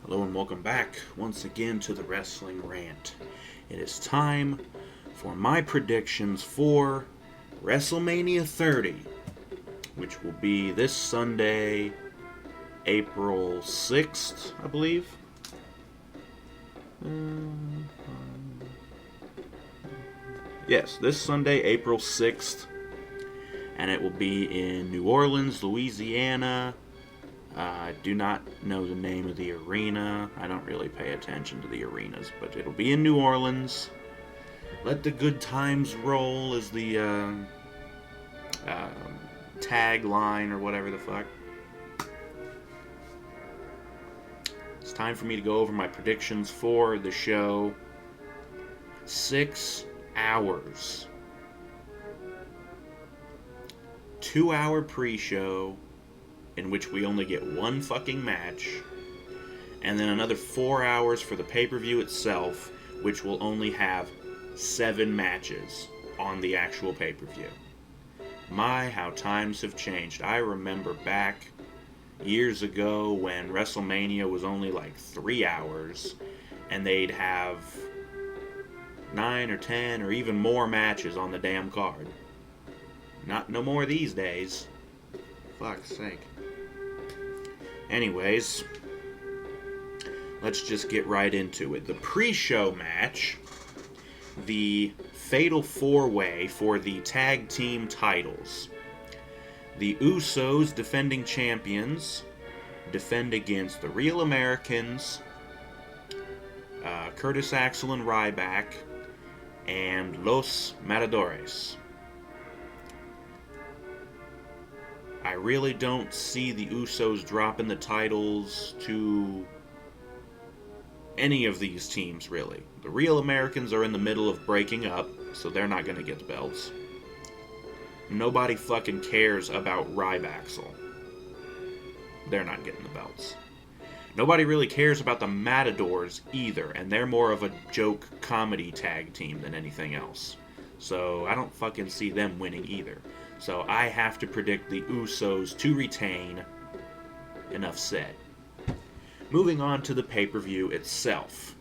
Hello and welcome back once again to the Wrestling Rant. It is time for my predictions for WrestleMania 30, which will be this Sunday, April 6th, I believe. Yes, this Sunday, April 6th, and it will be in New Orleans, Louisiana. I do not know the name of the arena. I don't really pay attention to the arenas, but it'll be in New Orleans. Let the good times roll is the tagline or whatever the fuck. It's time for me to go over my predictions for the show. 6 hours. 2-hour pre-show, in which we only get one fucking match, and then another 4 hours for the pay-per-view itself, which will only have 7 matches on the actual pay-per-view. My, how times have changed. I remember back years ago when WrestleMania was only like 3 hours, and they'd have 9 or 10 or even more matches on the damn card. Not no more these days. Fuck's sake. Anyways, let's just get right into it. The pre-show match, the Fatal 4-Way for the tag team titles. The Usos, defending champions, defend against the Real Americans, Curtis Axel and Ryback, and Los Matadores. I really don't see the Usos dropping the titles to any of these teams, really. The Real Americans are in the middle of breaking up, so they're not going to get the belts. Nobody fucking cares about Rybaxel. They're not getting the belts. Nobody really cares about the Matadors either, and they're more of a joke comedy tag team than anything else. So I don't fucking see them winning either. So I have to predict the Usos to retain. Enough said. Moving on to the pay-per-view itself.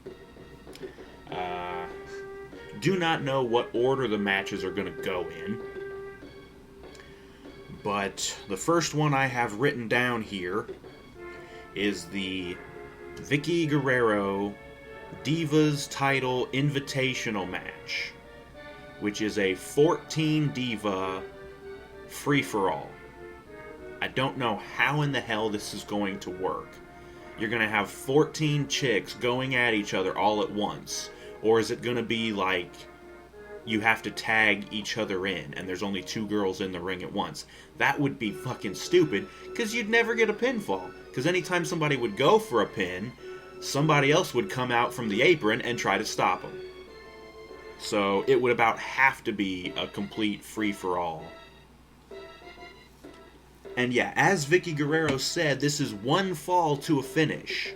Do not know what order the matches are going to go in. But the first one I have written down here is the Vicky Guerrero Divas Title Invitational match, which is a 14-diva free-for-all. I don't know how in the hell this is going to work. You're going to have 14 chicks going at each other all at once. Or is it going to be like you have to tag each other in and there's only 2 girls in the ring at once? That would be fucking stupid, because you'd never get a pinfall. Because anytime somebody would go for a pin, somebody else would come out from the apron and try to stop them. So it would about have to be a complete free-for-all. And yeah, as Vicky Guerrero said, this is one fall to a finish.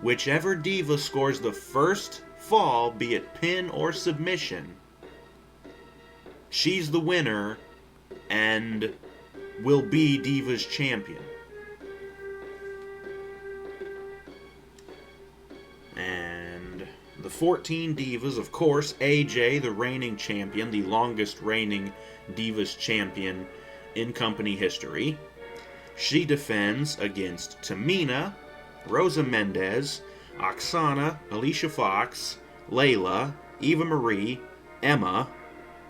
Whichever diva scores the first fall, be it pin or submission, she's the winner and will be Divas champion. And the 14 divas, of course, AJ, the reigning champion, the longest reigning Divas champion in company history. She defends against Tamina, Rosa Mendez, Oksana, Alicia Fox, Layla, Eva Marie, Emma,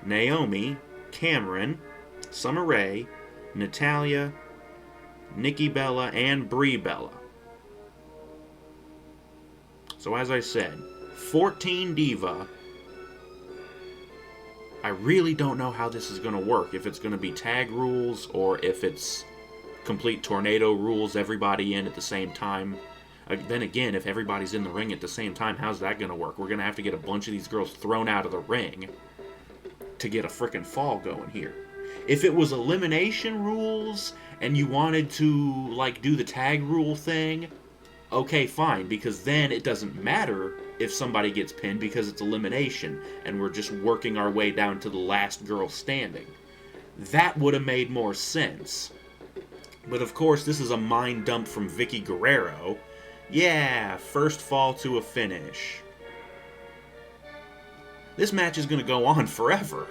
Naomi, Cameron, Summer Rae, Natalya, Nikki Bella, and Brie Bella. So as I said, 14 diva. I really don't know how this is going to work. If it's going to be tag rules or if it's complete tornado rules, everybody in at the same time. Then again, if everybody's in the ring at the same time, how's that going to work? We're going to have to get a bunch of these girls thrown out of the ring to get a frickin' fall going here. If it was elimination rules and you wanted to, like, do the tag rule thing, okay, fine, because then it doesn't matter if somebody gets pinned because it's elimination and we're just working our way down to the last girl standing. That would have made more sense. But of course, this is a mind dump from Vicky Guerrero, Yeah, first fall to a finish. This match is going to go on forever.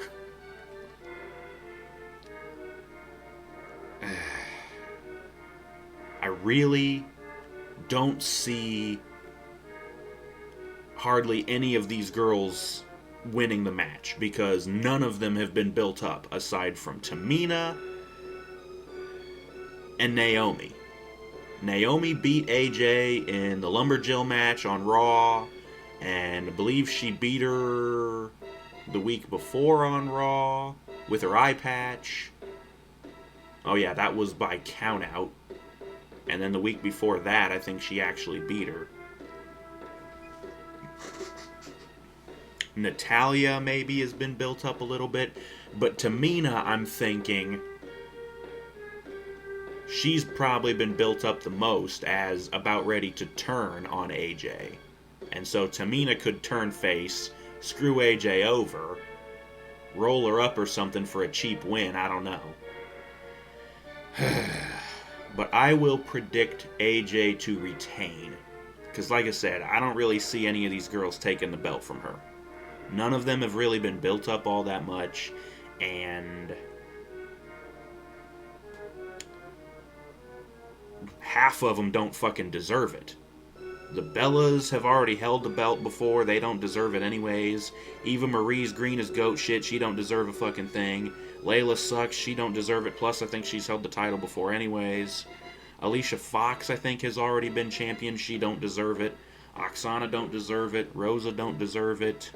I really don't see hardly any of these girls winning the match because none of them have been built up aside from Tamina and Naomi. Naomi beat AJ in the Lumberjill match on Raw, and I believe she beat her the week before on Raw with her eye patch. Oh yeah, that was by countout. And then the week before that, I think she actually beat her. Natalya maybe has been built up a little bit, but Tamina, I'm thinking, she's probably been built up the most as about ready to turn on AJ. And so Tamina could turn face, screw AJ over, roll her up or something for a cheap win, I don't know. But I will predict AJ to retain. Because like I said, I don't really see any of these girls taking the belt from her. None of them have really been built up all that much. And half of them don't fucking deserve it. The Bellas have already held the belt before. They don't deserve it anyways. Eva Marie's green as goat shit. She don't deserve a fucking thing. Layla sucks. She don't deserve it. Plus, I think she's held the title before anyways. Alicia Fox, I think, has already been champion. She don't deserve it. Oksana don't deserve it. Rosa don't deserve it.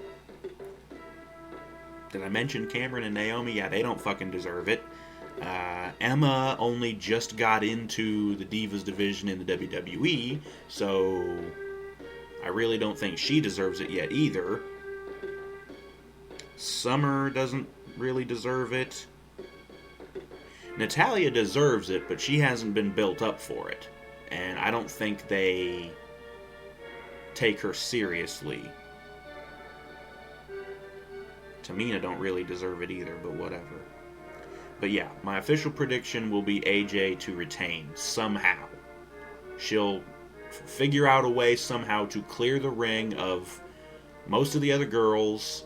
Did I mention Cameron and Naomi? Yeah, they don't fucking deserve it. Emma only just got into the Divas division in the WWE, so I really don't think she deserves it yet either. Summer doesn't really deserve it. Natalya deserves it, but she hasn't been built up for it. And I don't think they take her seriously. Tamina don't really deserve it either, but whatever. But yeah, my official prediction will be AJ to retain somehow. She'll figure out a way somehow to clear the ring of most of the other girls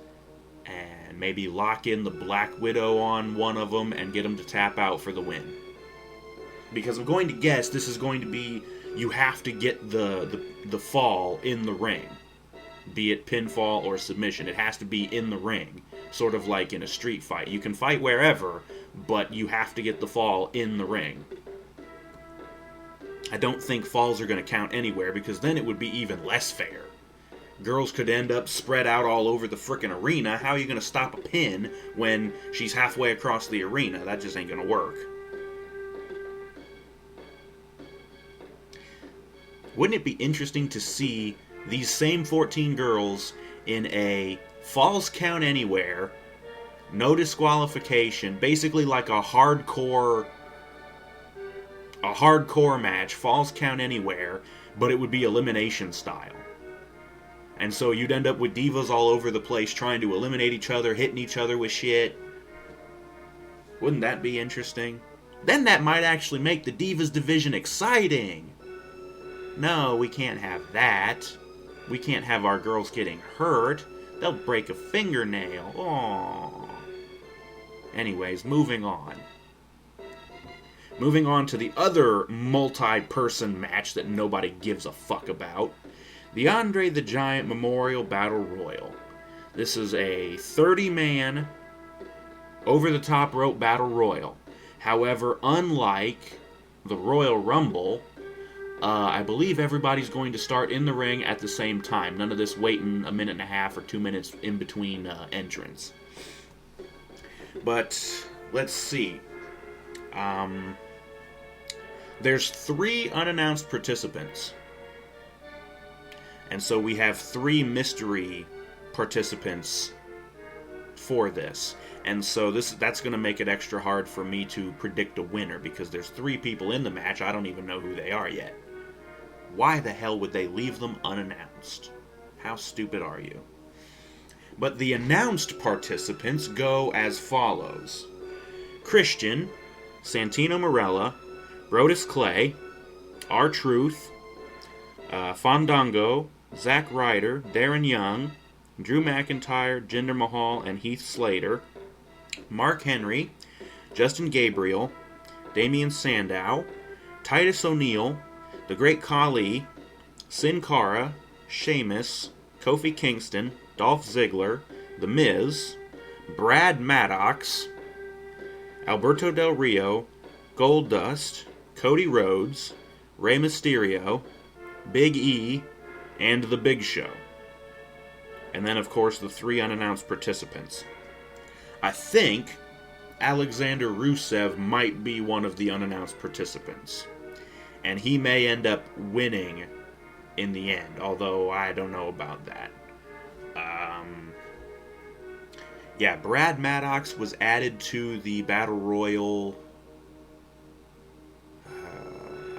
and maybe lock in the Black Widow on one of them and get them to tap out for the win. Because I'm going to guess this is going to be, you have to get the fall in the ring. Be it pinfall or submission. It has to be in the ring. Sort of like in a street fight. You can fight wherever, but you have to get the fall in the ring. I don't think falls are going to count anywhere because then it would be even less fair. Girls could end up spread out all over the frickin' arena. How are you going to stop a pin when she's halfway across the arena? That just ain't going to work. Wouldn't it be interesting to see these same 14 girls in a falls count anywhere, no disqualification, basically like a hardcore match, falls count anywhere, but it would be elimination style. And so you'd end up with divas all over the place trying to eliminate each other, hitting each other with shit. Wouldn't that be interesting? Then that might actually make the Divas division exciting. No, we can't have that. We can't have our girls getting hurt. They'll break a fingernail. Aww. Anyways, moving on. Moving on to the other multi-person match that nobody gives a fuck about. The Andre the Giant Memorial Battle Royal. This is a 30-man over-the-top rope battle royal. However, unlike the Royal Rumble, I believe everybody's going to start in the ring at the same time. None of this waiting a minute and a half or 2 minutes in between entrance. But, let's see. There's 3 unannounced participants. And so we have 3 mystery participants for this. And so that's going to make it extra hard for me to predict a winner because there's 3 people in the match. I don't even know who they are yet. Why the hell would they leave them unannounced? How stupid are you? But the announced participants go as follows. Christian, Santino Marella, Brodus Clay, R-Truth, Fandango, Zack Ryder, Darren Young, Drew McIntyre, Jinder Mahal, and Heath Slater. Mark Henry, Justin Gabriel, Damian Sandow, Titus O'Neil, The Great Khali, Sin Cara, Sheamus, Kofi Kingston, Dolph Ziggler, The Miz, Brad Maddox, Alberto Del Rio, Goldust, Cody Rhodes, Rey Mysterio, Big E, and The Big Show. And then, of course, the 3 unannounced participants. I think Alexander Rusev might be one of the unannounced participants. And he may end up winning in the end, although I don't know about that. Yeah, Brad Maddox was added to the Battle Royal.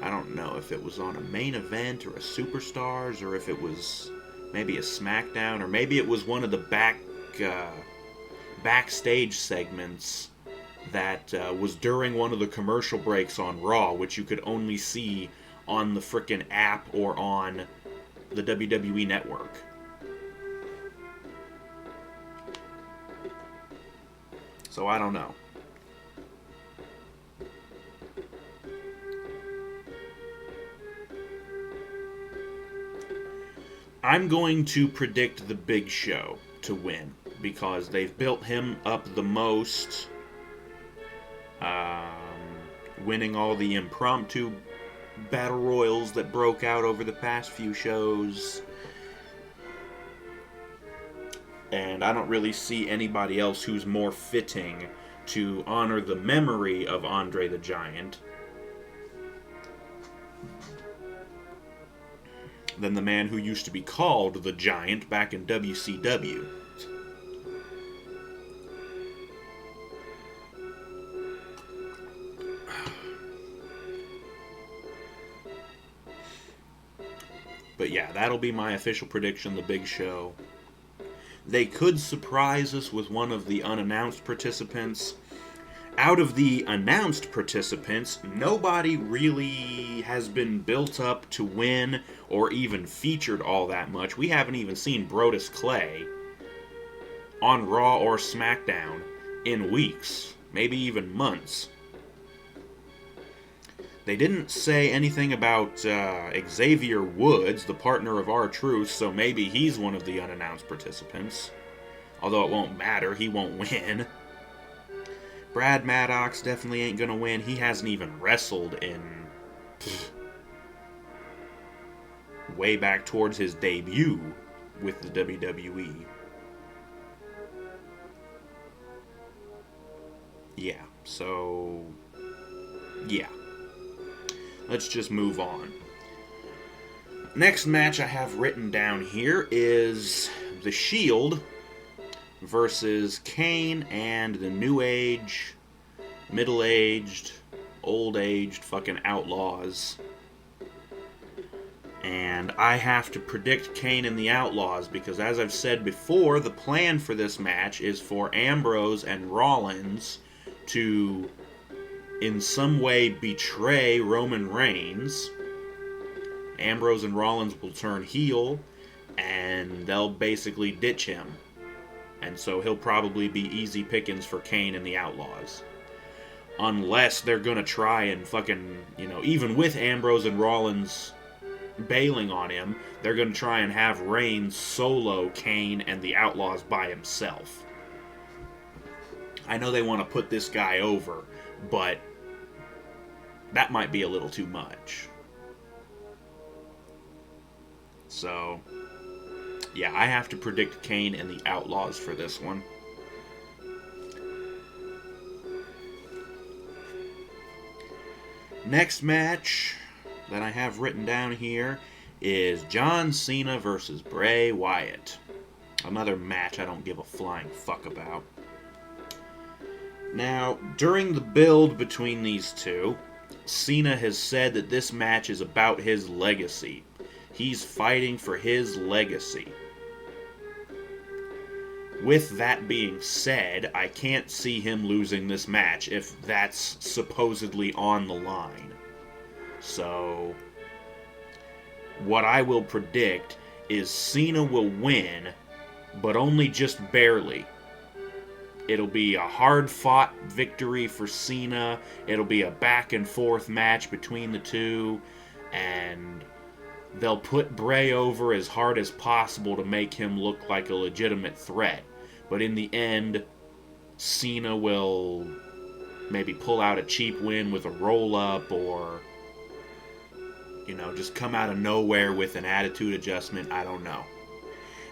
I don't know if it was on a main event or a Superstars, or if it was maybe a SmackDown, or maybe it was one of the backstage segments that was during one of the commercial breaks on Raw, which you could only see on the frickin' app or on the WWE Network. So I don't know. I'm going to predict the Big Show to win, because they've built him up the most, winning all the impromptu battle royals that broke out over the past few shows. And I don't really see anybody else who's more fitting to honor the memory of Andre the Giant than the man who used to be called the Giant back in WCW. But yeah, that'll be my official prediction, the Big Show. They could surprise us with one of the unannounced participants. Out of the announced participants, nobody really has been built up to win or even featured all that much. We haven't even seen Brodus Clay on Raw or SmackDown in weeks, maybe even months. They didn't say anything about Xavier Woods, the partner of R-Truth, so maybe he's one of the unannounced participants. Although it won't matter, he won't win. Brad Maddox definitely ain't gonna win. He hasn't even wrestled in way back towards his debut with the WWE. Yeah, so yeah. Let's just move on. Next match I have written down here is The Shield versus Kane and the New Age, middle-aged, old-aged fucking Outlaws. And I have to predict Kane and the Outlaws because, as I've said before, the plan for this match is for Ambrose and Rollins to in some way betray Roman Reigns. Ambrose and Rollins will turn heel, and they'll basically ditch him. And so he'll probably be easy pickings for Kane and the Outlaws. Unless they're gonna try and fucking, even with Ambrose and Rollins bailing on him, they're gonna try and have Reigns solo Kane and the Outlaws by himself. I know they want to put this guy over, but that might be a little too much. So, yeah, I have to predict Kane and the Outlaws for this one. Next match that I have written down here is John Cena versus Bray Wyatt. Another match I don't give a flying fuck about. Now, during the build between these two, Cena has said that this match is about his legacy. He's fighting for his legacy. With that being said, I can't see him losing this match if that's supposedly on the line. So, what I will predict is Cena will win, but only just barely. It'll be a hard-fought victory for Cena. It'll be a back-and-forth match between the two, and they'll put Bray over as hard as possible to make him look like a legitimate threat. But in the end, Cena will maybe pull out a cheap win with a roll-up, or just come out of nowhere with an attitude adjustment. I don't know.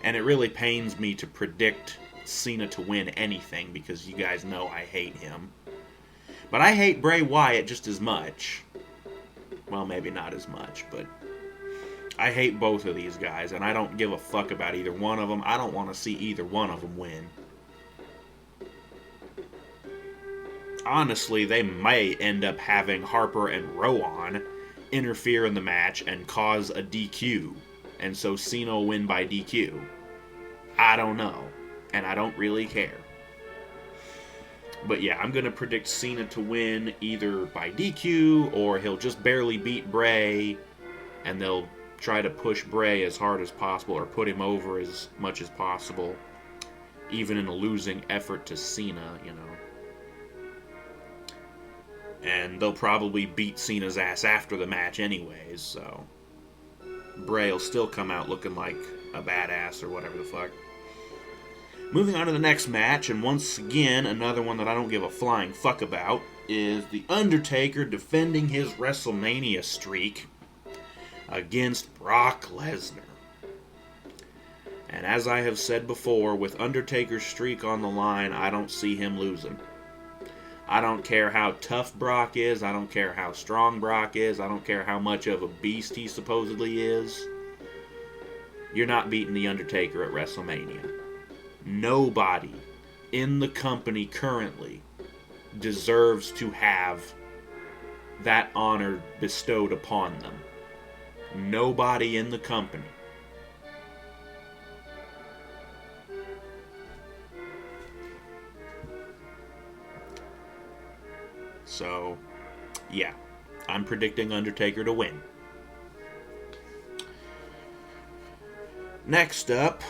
And it really pains me to predict Cena to win anything, because you guys know I hate him. But I hate Bray Wyatt just as much. Well, maybe not as much, but I hate both of these guys, and I don't give a fuck about either one of them. I don't want to see either one of them win. Honestly, they may end up having Harper and Rowan interfere in the match and cause a DQ, and so Cena will win by DQ. I don't know, and I don't really care. But yeah, I'm going to predict Cena to win either by DQ, or he'll just barely beat Bray, and they'll try to push Bray as hard as possible, or put him over as much as possible, even in a losing effort to Cena, And they'll probably beat Cena's ass after the match anyways, so Bray will still come out looking like a badass or whatever the fuck. Moving on to the next match, and once again, another one that I don't give a flying fuck about, is The Undertaker defending his WrestleMania streak against Brock Lesnar. And as I have said before, with Undertaker's streak on the line, I don't see him losing. I don't care how tough Brock is. I don't care how strong Brock is. I don't care how much of a beast he supposedly is. You're not beating The Undertaker at WrestleMania. Nobody in the company currently deserves to have that honor bestowed upon them. Nobody in the company. So, yeah, I'm predicting Undertaker to win. Next up,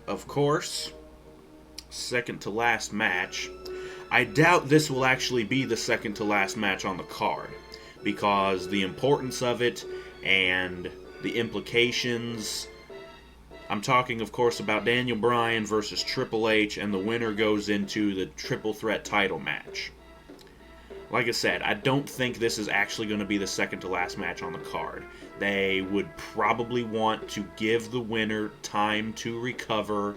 of course, second to last match. I doubt this will actually be the second to last match on the card, because the importance of it and the implications. I'm talking, of course, about Daniel Bryan versus Triple H, and the winner goes into the triple threat title match. Like I said, I don't think this is actually going to be the second to last match on the card. They would probably want to give the winner time to recover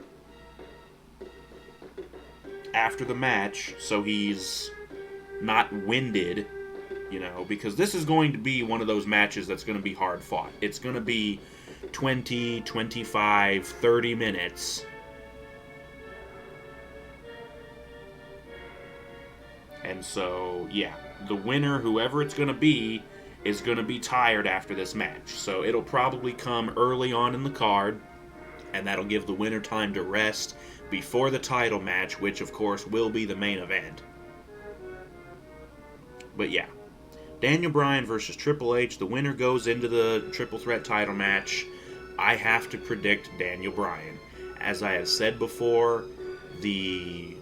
after the match, so he's not winded, because this is going to be one of those matches that's going to be hard fought. It's going to be 20, 25, 30 minutes. And so, yeah, the winner, whoever it's going to be, is going to be tired after this match. So it'll probably come early on in the card, and that'll give the winner time to rest before the title match, which, of course, will be the main event. But yeah, Daniel Bryan versus Triple H, the winner goes into the triple threat title match. I have to predict Daniel Bryan. As I have said before, the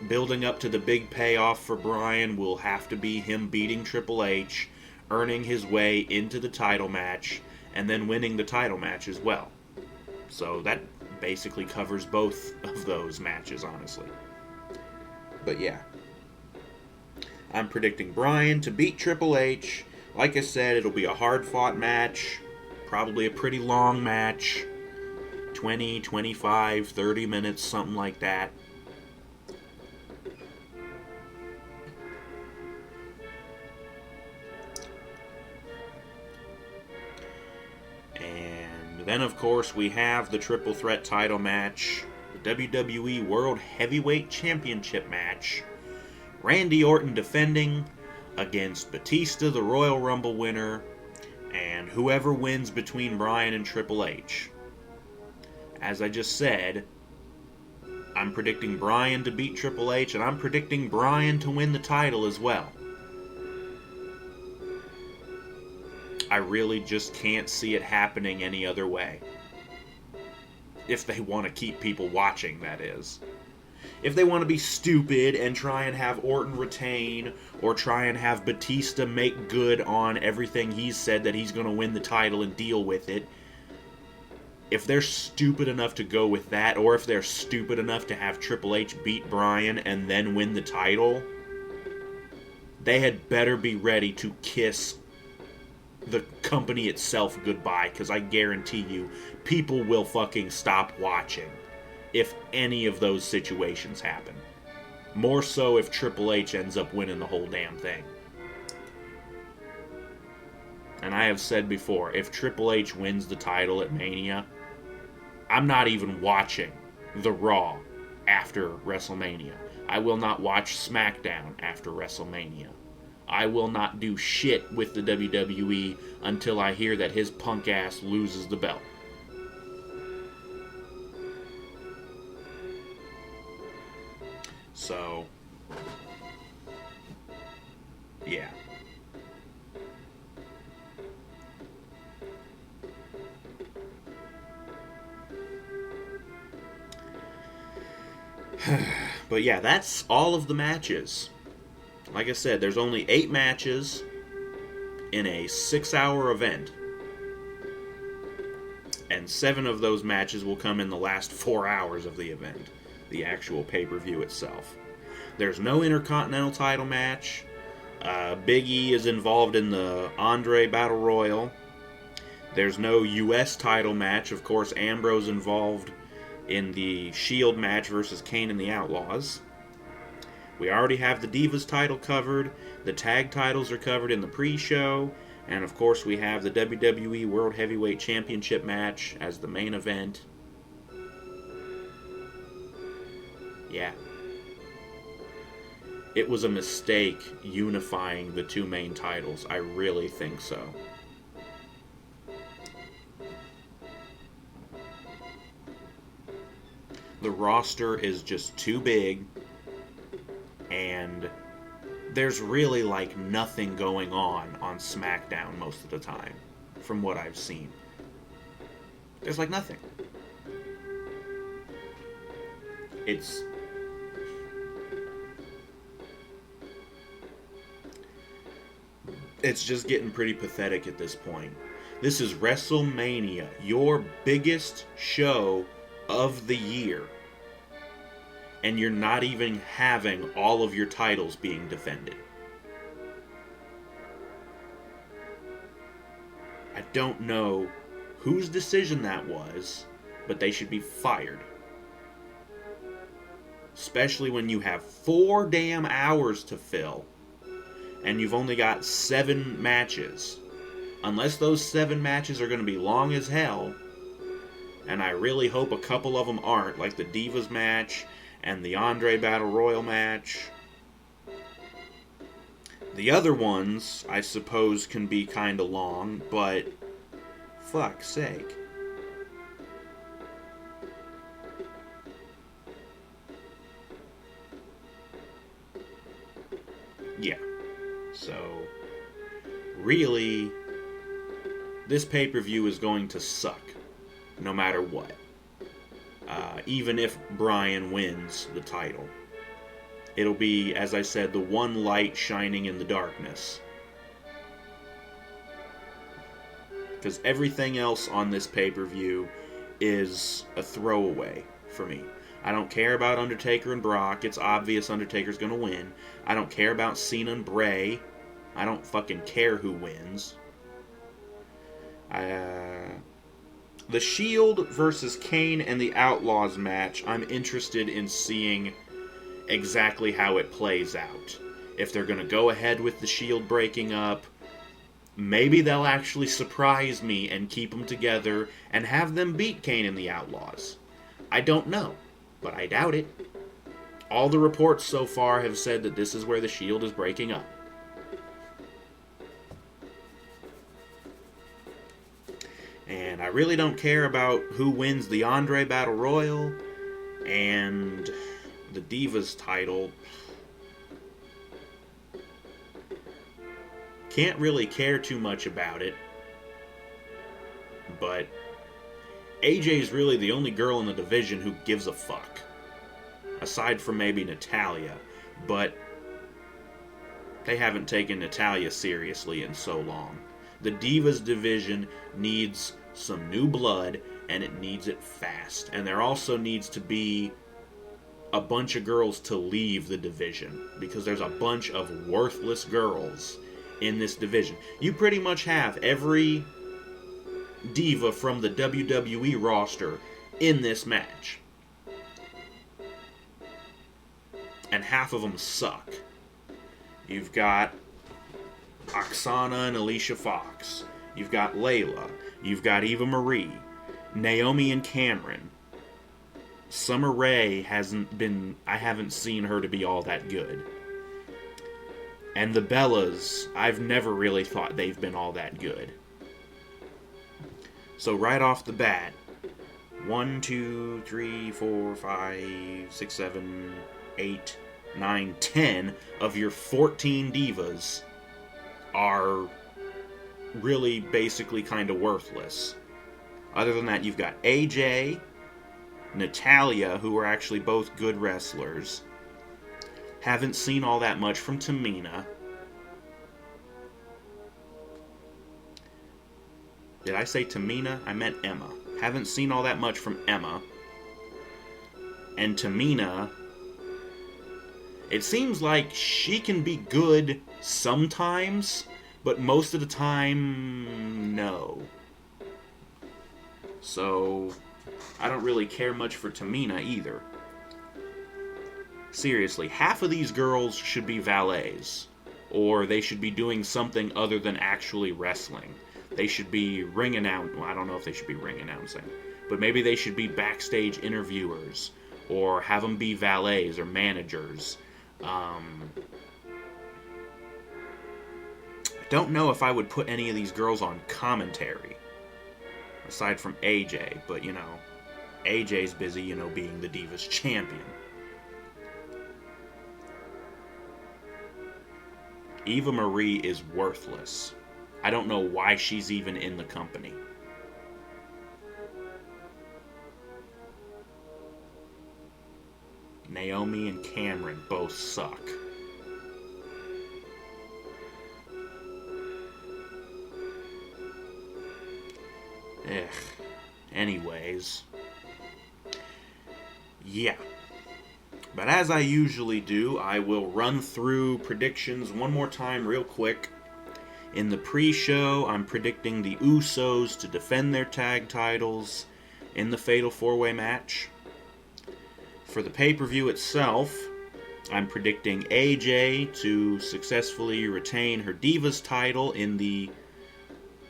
building up to the big payoff for Bryan will have to be him beating Triple H, earning his way into the title match, and then winning the title match as well. So that basically covers both of those matches, honestly. But yeah, I'm predicting Bryan to beat Triple H. Like I said, it'll be a hard-fought match, probably a pretty long match, 20, 25, 30 minutes, something like that. And then, of course, we have the triple threat title match, the WWE World Heavyweight Championship match. Randy Orton defending against Batista, the Royal Rumble winner, and whoever wins between Bryan and Triple H. As I just said, I'm predicting Bryan to beat Triple H, and I'm predicting Bryan to win the title as well. I really just can't see it happening any other way. If they want to keep people watching, that is. If they want to be stupid and try and have Orton retain, or try and have Batista make good on everything he's said that he's going to win the title and deal with it, if they're stupid enough to go with that, or if they're stupid enough to have Triple H beat Bryan and then win the title, they had better be ready to kiss the company itself goodbye, because I guarantee you, people will fucking stop watching if any of those situations happen. More so if Triple H ends up winning the whole damn thing. And I have said before, if Triple H wins the title at Mania, I'm not even watching the Raw after WrestleMania. I will not watch SmackDown after WrestleMania. I will not do shit with the WWE until I hear that his punk ass loses the belt. So, yeah. But yeah, that's all of the matches. Like I said, there's only 8 matches in a 6-hour event. And 7 of those matches will come in the last 4 hours of the event. The actual pay-per-view itself. There's no Intercontinental title match. Big E is involved in the Andre Battle Royal. There's no U.S. title match. Of course, Ambrose involved in the Shield match versus Kane and the Outlaws. We already have the Divas title covered. The tag titles are covered in the pre-show. And of course, we have the WWE World Heavyweight Championship match as the main event. Yeah. It was a mistake unifying the 2 main titles. I really think so. The roster is just too big, and there's really like nothing going on SmackDown most of the time, from what I've seen. There's like nothing. It's just getting pretty pathetic at this point. This is WrestleMania, your biggest show of the year. And you're not even having all of your titles being defended. I don't know whose decision that was, but they should be fired. Especially when you have 4 damn hours to fill, and you've only got 7 matches. Unless those 7 matches are going to be long as hell, and I really hope a couple of them aren't, like the Divas match and the Andre Battle Royal match. The other ones, I suppose, can be kind of long, but fuck's sake. Yeah. So, really, this pay-per-view is going to suck, no matter what. Even if Bryan wins the title. It'll be, as I said, the one light shining in the darkness. Because everything else on this pay-per-view is a throwaway for me. I don't care about Undertaker and Brock. It's obvious Undertaker's going to win. I don't care about Cena and Bray. I don't fucking care who wins. The Shield versus Kane and the Outlaws match, I'm interested in seeing exactly how it plays out. If they're going to go ahead with the Shield breaking up, maybe they'll actually surprise me and keep them together and have them beat Kane and the Outlaws. I don't know, but I doubt it. All the reports so far have said that this is where the Shield is breaking up. And I really don't care about who wins the Andre Battle Royal and the Divas title. Can't really care too much about it. but AJ's really the only girl in the division who gives a fuck. Aside from maybe Natalya. But they haven't taken Natalya seriously in so long. The Divas division needs some new blood, and it needs it fast. And there also needs to be a bunch of girls to leave the division, because there's a bunch of worthless girls in this division. You pretty much have every diva from the WWE roster in this match. And half of them suck. You've got Oksana and Alicia Fox. You've got Layla. You've got Eva Marie. Naomi and Cameron. Summer Rae I haven't seen her to be all that good. And the Bellas, I've never really thought they've been all that good. So right off the bat, 1, 2, 3, 4, 5, 6, 7, 8, 9, 10 of your 14 divas are really basically kind of worthless. Other than that, you've got AJ, Natalya, who are actually both good wrestlers. Haven't seen all that much from Tamina. Did I say Tamina? I meant Emma. Haven't seen all that much from Emma. And Tamina, it seems like she can be good sometimes, but most of the time, no. So, I don't really care much for Tamina either. Seriously, half of these girls should be valets. Or they should be doing something other than actually wrestling. They should be ring announcing. Well, I don't know if they should be ring announcing. But maybe they should be backstage interviewers. Or have them be valets or managers. I don't know if I would put any of these girls on commentary. Aside from AJ. But, you know, AJ's busy, you know, being the Divas champion. Eva Marie is worthless. I don't know why she's even in the company. Naomi and Cameron both suck. Ugh. Anyways. Yeah. But as I usually do, I will run through predictions one more time real quick. In the pre-show, I'm predicting the Usos to defend their tag titles in the Fatal 4-Way match. For the pay-per-view itself, I'm predicting AJ to successfully retain her Divas title in the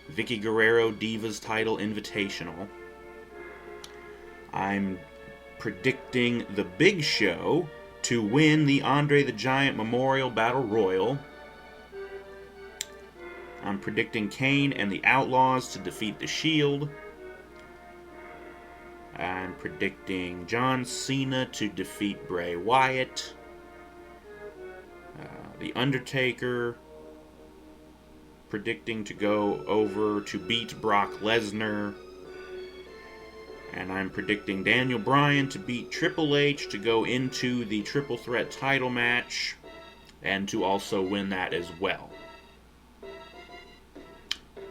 Vicky Guerrero Divas title Invitational. I'm predicting the Big Show to win the Andre the Giant Memorial Battle Royal. I'm predicting Kane and the Outlaws to defeat the Shield. I'm predicting John Cena to defeat Bray Wyatt. The Undertaker predicting to go over to beat Brock Lesnar. And I'm predicting Daniel Bryan to beat Triple H to go into the Triple Threat title match and to also win that as well.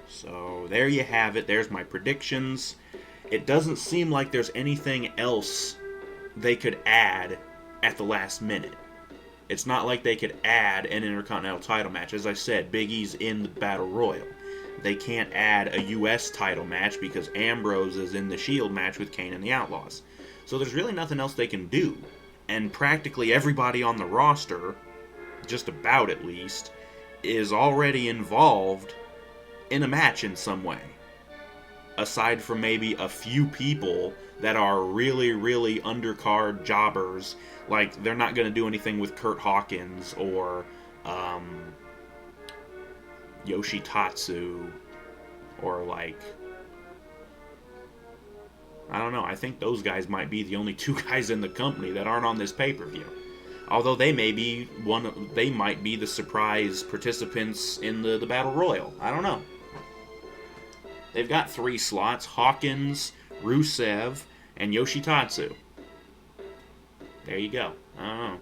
So there you have it. There's my predictions. It doesn't seem like there's anything else they could add at the last minute. It's not like they could add an Intercontinental title match. As I said, Big E's in the Battle Royal. They can't add a U.S. title match because Ambrose is in the Shield match with Kane and the Outlaws. So there's really nothing else they can do. And practically everybody on the roster, just about at least, is already involved in a match in some way. Aside from maybe a few people that are really, really undercard jobbers. Like, they're not going to do anything with Kurt Hawkins or Yoshitatsu, or like, I don't know, I think those guys might be the only two guys in the company that aren't on this pay-per-view. Although they might be the surprise participants in the Battle Royal. I don't know. They've got 3 slots: Hawkins, Rusev, and Yoshitatsu. There you go. I don't know.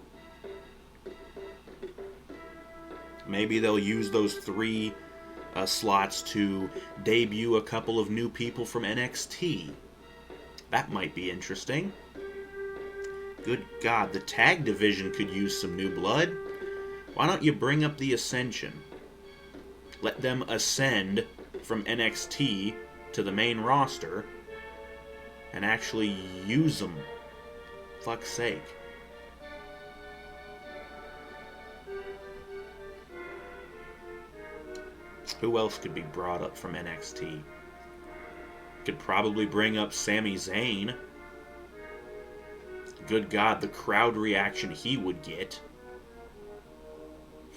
Maybe they'll use those 3 slots to debut a couple of new people from NXT. That might be interesting. Good God, the tag division could use some new blood. Why don't you bring up the Ascension? Let them ascend from NXT to the main roster and actually use them. Fuck's sake. Who else could be brought up from NXT? Could probably bring up Sami Zayn. Good God, the crowd reaction he would get.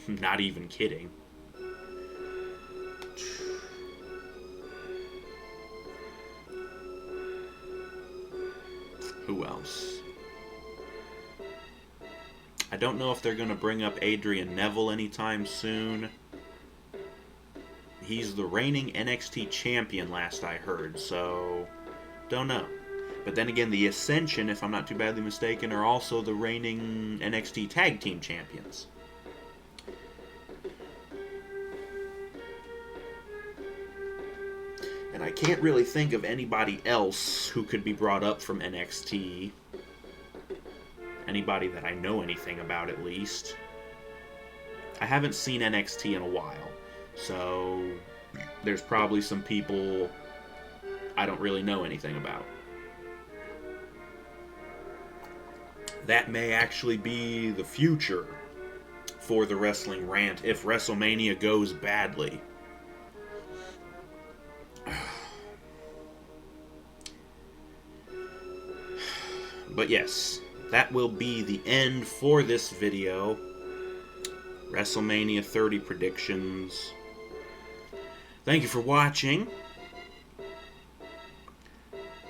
Not even kidding. Who else? I don't know if they're going to bring up Adrian Neville anytime soon. He's the reigning NXT champion, last I heard, so don't know. But then again, the Ascension, if I'm not too badly mistaken, are also the reigning NXT Tag Team Champions. And I can't really think of anybody else who could be brought up from NXT. Anybody that I know anything about, at least. I haven't seen NXT in a while, so there's probably some people I don't really know anything about. That may actually be the future for the Wrestling Rant if WrestleMania goes badly. But yes, that will be the end for this video. WrestleMania 30 predictions. Thank you for watching.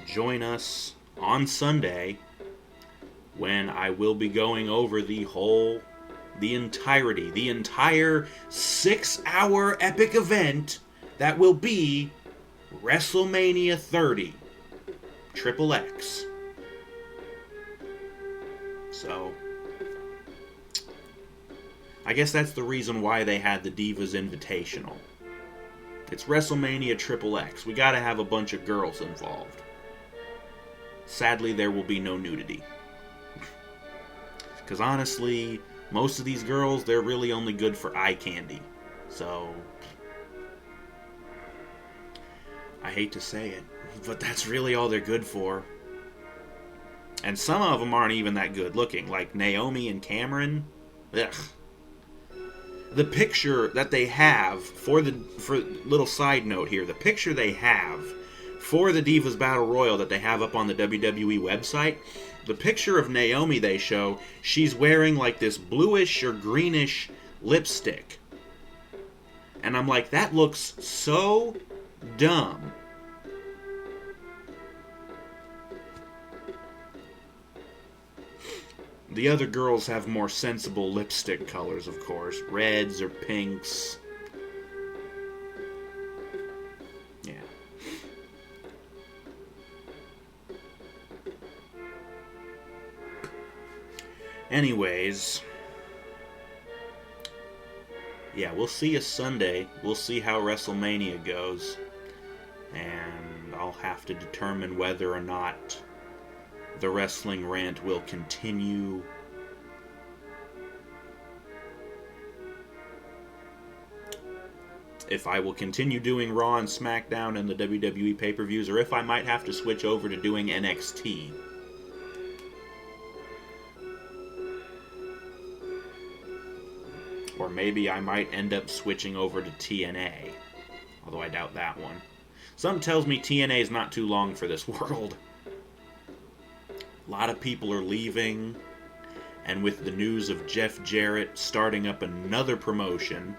Join us on Sunday when I will be going over the entire 6-hour epic event that will be WrestleMania 30 XXX. So, I guess that's the reason why they had the Divas Invitational. It's WrestleMania XXX. We gotta have a bunch of girls involved. Sadly, there will be no nudity. Because honestly, most of these girls, they're really only good for eye candy. So, I hate to say it, but that's really all they're good for. And some of them aren't even that good looking, like Naomi and Cameron. Ugh. The picture that they have for little side note here, the picture they have for the Divas Battle Royal that they have up on the WWE website, the picture of Naomi they show, she's wearing like this bluish or greenish lipstick. And I'm like, that looks so dumb. The other girls have more sensible lipstick colors, of course. Reds or pinks. Yeah. Anyways. Yeah, we'll see you Sunday. We'll see how WrestleMania goes. And I'll have to determine whether or not the Wrestling Rant will continue. If I will continue doing Raw and SmackDown and the WWE pay-per-views, or if I might have to switch over to doing NXT. Or maybe I might end up switching over to TNA. Although I doubt that one. Something tells me TNA is not too long for this world. A lot of people are leaving, and with the news of Jeff Jarrett starting up another promotion,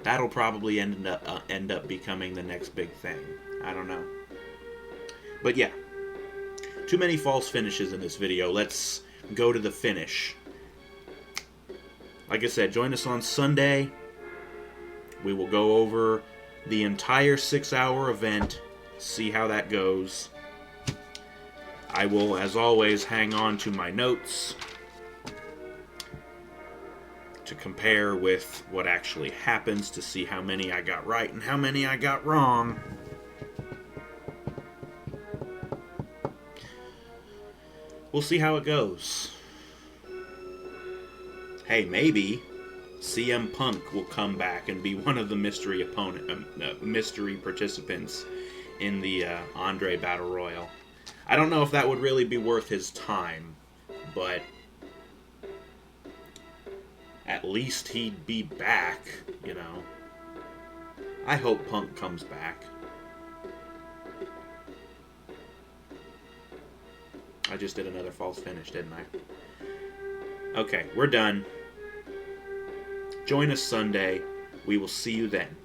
that'll probably end up becoming the next big thing. I don't know. But yeah, too many false finishes in this video. Let's go to the finish. Like I said, join us on Sunday. We will go over the entire 6-hour event, see how that goes. I will, as always, hang on to my notes to compare with what actually happens to see how many I got right and how many I got wrong. We'll see how it goes. Hey, maybe CM Punk will come back and be one of the mystery participants in the Andre Battle Royal. I don't know if that would really be worth his time, but at least he'd be back, you know. I hope Punk comes back. I just did another false finish, didn't I? Okay, we're done. Join us Sunday. We will see you then.